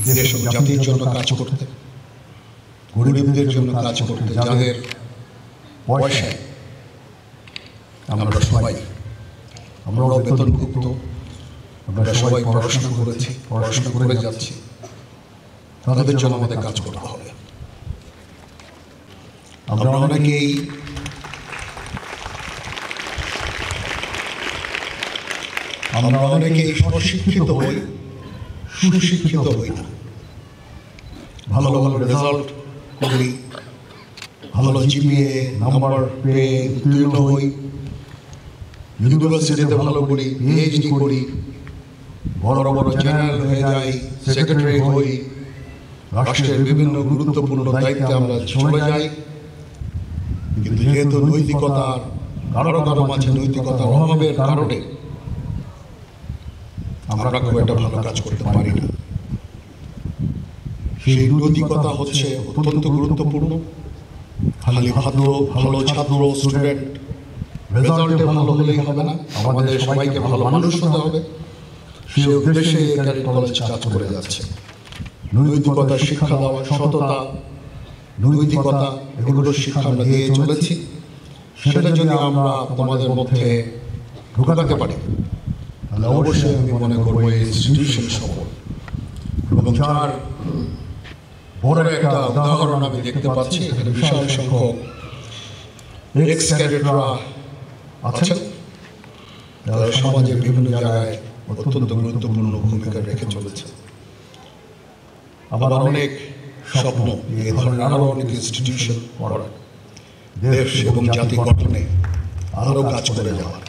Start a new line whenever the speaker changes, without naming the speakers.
দেশ ও জাতির জন্য কাজ করতে, গরিবদের জন্য কাজ করতে, যাদের পয়সায় আমরা সবাই, আমরাও বেতনভুক্ত, আমরা সবাই পড়াশোনা করেছি, পড়াশোনা করে যাচ্ছি, তাদের জন্য আমাদের কাজ করতে হবে। আমরা অনেকেই স্বশিক্ষিত হই, সুশিক্ষিত হই না। ভালো ভালো রেজাল্ট করি, ভালো জিপিএ নাম্বার পেয়ে উত্তীর্ণ হই, ইউনিভার্সিটিতে ভালো করি, পিএইচডি করি, বড় বড় জেনারেল হয়ে যাই, সেক্রেটারি হই, রাষ্ট্রের বিভিন্ন গুরুত্বপূর্ণ দায়িত্বে আমরা চলে যাই। কিন্তু যেহেতু নৈতিকতার কারো মাঝে নৈতিকতার অভাবের কারণে আমরা খুব একটা ভালো কাজ করতে পারি না। সেই নৈতিকতা হচ্ছে অত্যন্ত গুরুত্বপূর্ণ। খালি ভালো ছাত্র স্টুডেন্ট রেজাল্টে ভালো হলেই হবে না, আমাদের সবাইকে ভালো মানুষ হতে হবে। সেই উদ্দেশ্যে ক্যাডেট কলেজ কাজ করে যাচ্ছে। নৈতিকতার শিক্ষা দেওয়া, সততা, নৈতিকতা, এগুলোর শিক্ষা আমরা দিয়ে চলেছি। সেটা যদি আমরা তোমাদের মধ্যে ঢোকাতে পারি, তাহলে অবশ্যই আমি মনে করবো এই ইনস্টিটিউশন সফল। এবং যার বড় একটা উদাহরণ আমি দেখতে পাচ্ছি, এখানে বিশাল সংখ্যক এক্স ক্যাডেটরা আছেন, যারা সমাজের বিভিন্ন জায়গায় অত্যন্ত গুরুত্বপূর্ণ ভূমিকা রেখে চলেছে। আমার অনেক স্বপ্ন এই ধরনের আরও অনেক ইনস্টিটিউশন করার, দেশ এবং জাতি গঠনে আরও কাজ করে যাওয়ার।